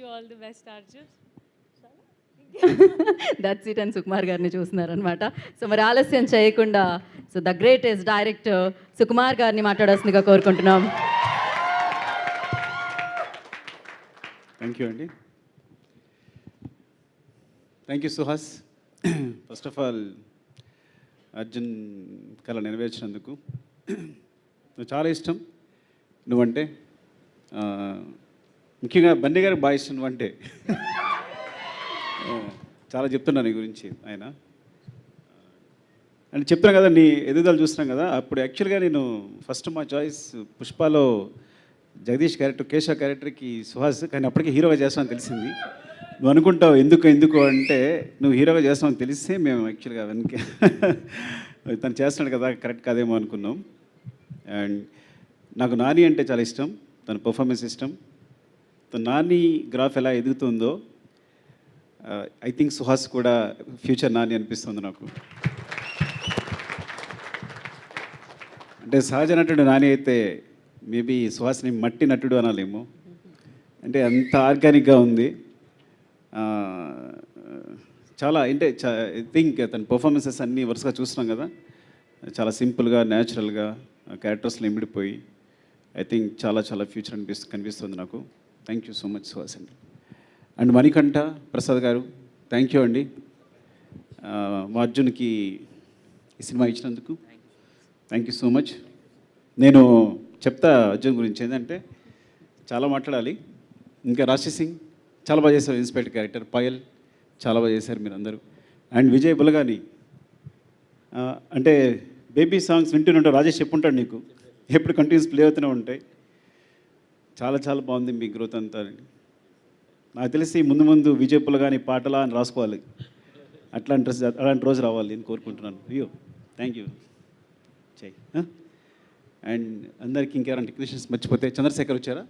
you all the best, Arjun. That's it అని సుకుమార్ గారిని చూస్తున్నారనమాట. So మరి ఆలస్యం చేయకుండా so the greatest director Sukumar గారిని మాట్లాడాల్సిందిగా కోరుకుంటున్నాం. థ్యాంక్ యూ అండి. Thank you Suhas. First of all Arjun కళ నెరవేర్చినందుకు నువ్వు చాలా ఇష్టం. నువ్వంటే ముఖ్యంగా బండి గారికి బాగా ఇష్టం. నువ్వంటే చాలా చెప్తున్నా నీ గురించి ఆయన అని చెప్తున్నాను కదా, నీ ఎదుగుదల చూస్తున్నాం కదా. అప్పుడు యాక్చువల్గా నేను ఫస్ట్ మా చాయిస్ పుష్పలో జగదీష్ క్యారెక్టర్, కేశవ క్యారెక్టర్కి సుహాస్, కానీ అప్పటికే హీరోగా చేస్తామని తెలిసింది. నువ్వు అనుకుంటావు ఎందుకు అంటే నువ్వు హీరోగా చేస్తామని తెలిస్తే మేము యాక్చువల్గా వెనక తను చేస్తున్నాడు కదా కరెక్ట్ కాదేమో అనుకున్నాం. అండ్ నాకు నాని అంటే చాలా ఇష్టం, తన పర్ఫార్మెన్స్ ఇష్టం. తన నాని గ్రాఫ్ ఎలా ఎదుగుతుందో ఐ థింక్ సుహాస్ కూడా ఫ్యూచర్ నాని అనిపిస్తుంది నాకు. అంటే సహజ నటుడు నాని అయితే మేబీ సుహాస్ని మట్టి నటుడు అనాలేమో. అంటే అంత ఆర్గానిక్గా ఉంది. చాలా అంటే ఐ థింక్ తన పర్ఫార్మెన్సెస్ అన్నీ వరుసగా చూస్తున్నాం కదా, చాలా సింపుల్గా న్యాచురల్గా క్యారెక్టర్స్లో ఇమిడిపోయి ఐ థింక్ చాలా చాలా ఫ్యూచర్ కనిపిస్తుంది నాకు. Thank you so much Suhas అండి. అండ్ మణికంఠ ప్రసాద్ గారు థ్యాంక్ యూ అండి. మా అర్జున్కి ఈ సినిమా ఇచ్చినందుకు థ్యాంక్ యూ సో మచ్. నేను చెప్తా అర్జున్ గురించి ఏంటంటే చాలా మాట్లాడాలి. ఇంకా రాశి సింగ్ చాలా బాగా చేశారు, ఇన్స్పెక్టర్ క్యారెక్టర్. పాయల్ చాలా బాగా చేశారు మీరు అందరూ. అండ్ విజయ్ బులగాని అంటే బేబీ సాంగ్స్ వింటూనే రాజేష్ చెప్పుంటాడు నీకు, ఎప్పుడు కంటిన్యూస్ ప్లే అవుతూనే ఉంటాయి. చాలా చాలా బాగుంది మీ గ్రోత్ అంతా. నాకు తెలిసి ముందు విజయ్ బులగాని పాటలా అని రాసుకోవాలి. అలాంటి రోజు రావాలి నేను కోరుకుంటున్నాను. అయ్యో థ్యాంక్ యూ చెయ్యి. అండ్ అందరికి ఇంకెవరైనా టెక్నీషియన్స్ మర్చిపోతే చంద్రశేఖర్ వచ్చారా?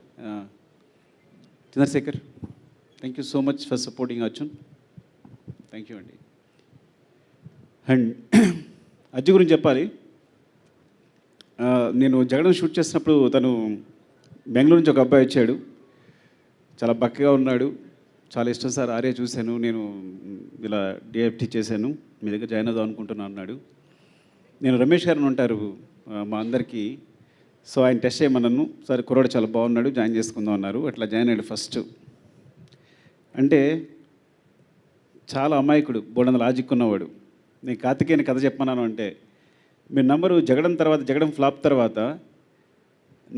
Chandrashekar thank you so much for supporting Arjun. Thank you అండి. అండ్ అజ్జు గురించి చెప్పాలి. నేను జగడం షూట్ చేసినప్పుడు తను బెంగళూరు నుంచి ఒక అబ్బాయి వచ్చాడు, చాలా బక్కగా ఉన్నాడు. చాలా ఇష్టం సార్ ఆర్య చూశాను, నేను ఇలా డిఎఫ్టీ చేశాను, మీ దగ్గర జాయిన్ అవుదాం అనుకుంటున్నాను అన్నాడు. నేను రమేష్ గారిని ఉంటారు మా అందరికీ, సో ఆయన టెస్ట్ చేయమన్నాను. సరే కుర్రాడు చాలా బాగున్నాడు, జాయిన్ చేసుకుందాం అన్నారు. అట్లా జాయిన్ అయ్యాడు ఫస్ట్. అంటే చాలా అమాయకుడు, బోడంత లాజిక్ ఉన్నవాడు. నేను కార్తికేయని కథ చెప్పమన్నాను అంటే మీరు నంబరు జగడం తర్వాత, జగడం ఫ్లాప్ తర్వాత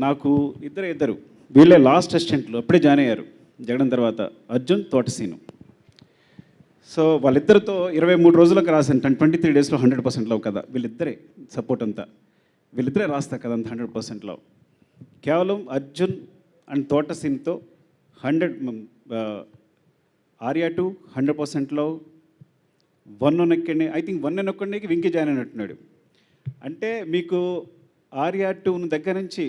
నాకు ఇద్దరు వీళ్ళే లాస్ట్ అసిస్టెంట్లు అప్పుడే జాయిన్ అయ్యారు జగడం తర్వాత, అర్జున్ తోటసీను. సో వాళ్ళిద్దరితో 23 రోజులకు రాశాను 23 డేస్లో 100% లవ్ కదా. వీళ్ళిద్దరే సపోర్ట్ అంతా, వీళ్ళిద్దరే రాస్తా కదా అంత 100% లవ్. కేవలం అర్జున్ అండ్ తోటసీన్తో 100 ఆర్యా 2 100% లవ్. 1 ఒక్కడిని ఐ థింక్ 1 ఒక్కడికి వెంకీ జాయిన్ అయినట్టున్నాడు. అంటే మీకు ఆర్యా 2 దగ్గర నుంచి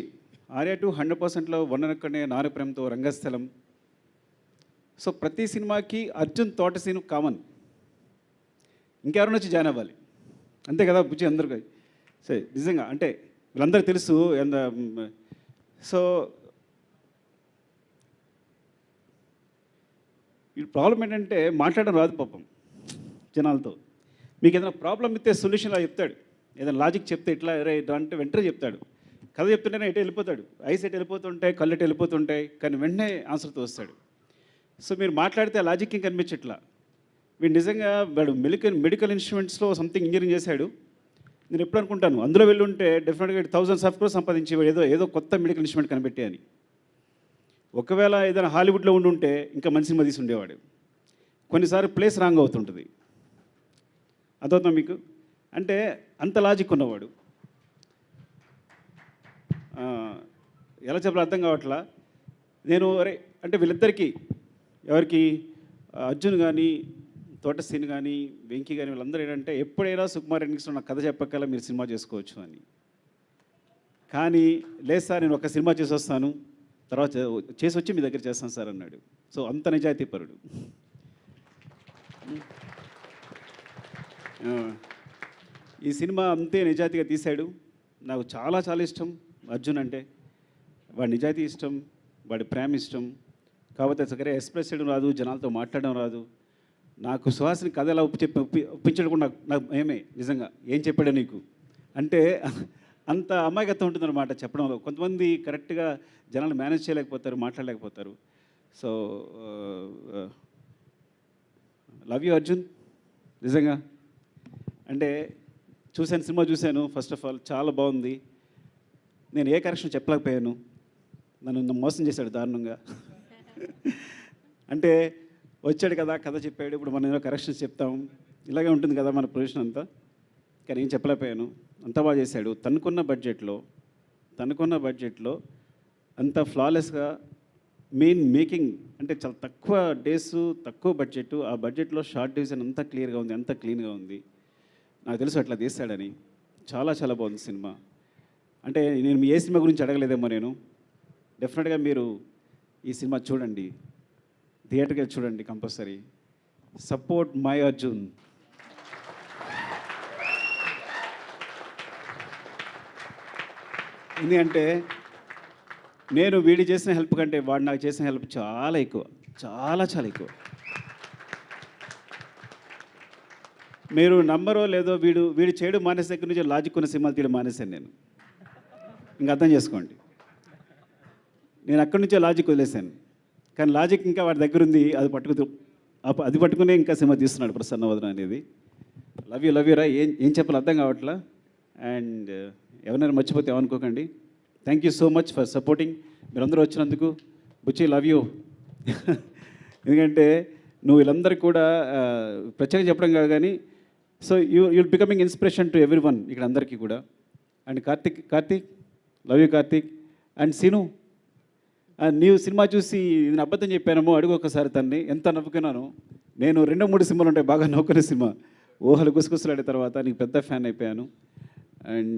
ఆర్యా 2 100%లో 1 ఒక్కడినే, నారు ప్రేమతో, రంగస్థలం. సో ప్రతి సినిమాకి అర్జున్ తోటసీను కామన్, ఇంకెవరైనా వచ్చి జాయిన్ అవ్వాలి అంతే కదా బుజ్జి అందరికీ. సరే నిజంగా అంటే వీళ్ళందరికీ తెలుసు. సో ఈ ప్రాబ్లం ఏంటంటే మాట్లాడడం రాదు పాపం జనాలతో. మీకు ఏదైనా ప్రాబ్లం ఇస్తే సొల్యూషన్ అలా చెప్తాడు, ఏదైనా లాజిక్ చెప్తే ఇట్లా ఇట్లా అంటే వెంటనే చెప్తాడు. కథ చెప్తుంటేనే ఎటు వెళ్ళిపోతాడు, ఐస్ ఎటు వెళ్ళిపోతుంటాయి, కళ్ళు ఎటు వెళ్ళిపోతుంటాయి, కానీ వెంటనే ఆన్సర్తో వస్తాడు. సో మీరు మాట్లాడితే ఆ లాజిక్ ఇంకా కనిపించట్లా. వీడు నిజంగా వాడు మెడికల్ ఇన్స్ట్రుమెంట్స్లో సంథింగ్ ఇంజనీరింగ్ చేశాడు. నేను ఎప్పుడు అనుకుంటాను అందులో వెళ్ళి ఉంటే డెఫినెట్గా 1000 ఆఫ్ క్రోర్స్ సంపాదించి ఏదో కొత్త మెడికల్ ఇన్స్ట్రుమెంట్ కనిపెట్టి అని. ఒకవేళ ఏదైనా హాలీవుడ్లో ఉంటే ఇంకా మంచి సినిమా తీసి ఉండేవాడు. కొన్నిసార్లు ప్లేస్ రాంగ్ అవుతుంటుంది, అదవుతాం మీకు. అంటే అంత లాజిక్ ఉన్నవాడు. ఎలా చెప్పాలో అర్థం కావట్లా. నేను అంటే వీళ్ళిద్దరికీ ఎవరికి అర్జున్ కానీ తోటసీన్ కానీ వెంకీ కానీ వీళ్ళందరూ ఏంటంటే ఎప్పుడైనా సుకుమార్ ఎన్నిక్స్లో నాకు కథ చెప్పకల్లా మీరు సినిమా చేసుకోవచ్చు అని. కానీ లేదు సార్ నేను ఒక సినిమా చేసి వస్తాను, తర్వాత చేసి వచ్చి మీ దగ్గర చేస్తాను సార్ అన్నాడు. సో అంత నిజాయితీ పరుడు. ఈ సినిమా అంతే నిజాయితీగా తీశాడు. నాకు చాలా చాలా ఇష్టం అర్జున్ అంటే. వాడి నిజాయితీ ఇష్టం, వాడి ప్రేమ ఇష్టం. కాకపోతే సరే ఎక్స్ప్రెస్ చేయడం రాదు, జనాలతో మాట్లాడడం రాదు. నాకు సుహాసిని కథ ఎలా ఒప్పించడం కూడా నాకు ఏమే నిజంగా ఏం చెప్పాడు నీకు అంటే అంత అమాయకత్వం ఉంటుందన్నమాట చెప్పడంలో. కొంతమంది కరెక్ట్గా జనాలు మేనేజ్ చేయలేకపోతారు, మాట్లాడలేకపోతారు. So love you Arjun. నిజంగా అంటే సినిమా చూశాను. ఫస్ట్ ఆఫ్ ఆల్ చాలా బాగుంది. నేను ఏ కరెక్షన్ చెప్పలేకపోయాను, నన్ను మోసం చేశాడు దారుణంగా. అంటే వచ్చాడు కదా, కథ చెప్పాడు, ఇప్పుడు మనం ఏదో కరెక్షన్స్ చెప్తాం, ఇలాగే ఉంటుంది కదా మన ప్రొఫెషన్ అంతా. కానీ ఏం చెప్పలేకపోయాను, అంత బాగా చేశాడు. తనకున్న బడ్జెట్లో అంత ఫ్లాలెస్గా మేకింగ్ అంటే చాలా తక్కువ డేస్, తక్కువ బడ్జెట్, ఆ బడ్జెట్లో షార్ట్ డివిజన్ అంతా క్లియర్గా ఉంది, అంత క్లీన్గా ఉంది. నాకు తెలుసు అట్లా తీస్తాడని. చాలా చాలా బాగుంది సినిమా. అంటే నేను ఏ సినిమా గురించి అడగలేదేమో నేను. డెఫినెట్గా మీరు ఈ సినిమా చూడండి, థియేటర్కి వెళ్ళి చూడండి కంపల్సరీ. Support my Arjun. ఎందుకంటే నేను వీడి చేసిన హెల్ప్ కంటే వాడు నాకు చేసిన హెల్ప్ చాలా ఎక్కువ, చాలా చాలా ఎక్కువ. మీరు నమ్మరో లేదో, వీడు చేయడం మానేసే దగ్గర నుంచి లాజిక్ ఉన్న సినిమాలు తీయడం మానేశాను నేను. ఇంకా అర్థం చేసుకోండి. నేను అక్కడి నుంచే లాజిక్ వదిలేశాను. కానీ లాజిక్ ఇంకా వాడి దగ్గర ఉంది, అది పట్టుకునే ఇంకా సినిమా తీస్తున్నాడు ప్రసన్నవదన అనేది. లవ్ యూ రా. ఏం చెప్పాలి అర్థం కావట్లా. అండ్ ఎవరైనా మర్చిపోతే ఏమనుకోకండి. Thank you so much for supporting. మీరందరూ వచ్చినందుకు. Buchchi love you. ఎందుకంటే నువ్వు వీళ్ళందరికీ కూడా ప్రత్యేకంగా చెప్పడం కాదు కానీ, so you'll becoming inspiration to every one ఇక్కడ అందరికీ కూడా. And Karthik love you Karthik. And Seenu, నీవు సినిమా చూసి నేను అబద్ధం చెప్పానేమో అడుగు ఒకసారి తన్ని. ఎంత నవ్వుకున్నాను నేను. 2-3 సినిమాలు ఉంటాయి బాగా నవ్వుకునే సినిమా. ఊహలు గుసగుసలాడే తర్వాత నీకు పెద్ద ఫ్యాన్ అయిపోయాను. అండ్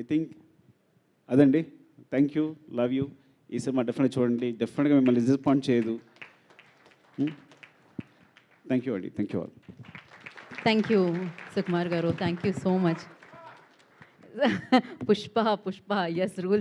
ఐ థింక్ అదండి. Thank you, love you. ఈ సినిమా డెఫినెట్గా చూడండి, డెఫినెట్గా మిమ్మల్ని డిసప్పాయింట్ చేయదు. థ్యాంక్ యూ అండి. Thank you all. Thank you Sukumar garu, thank you so much. Pushpa s rule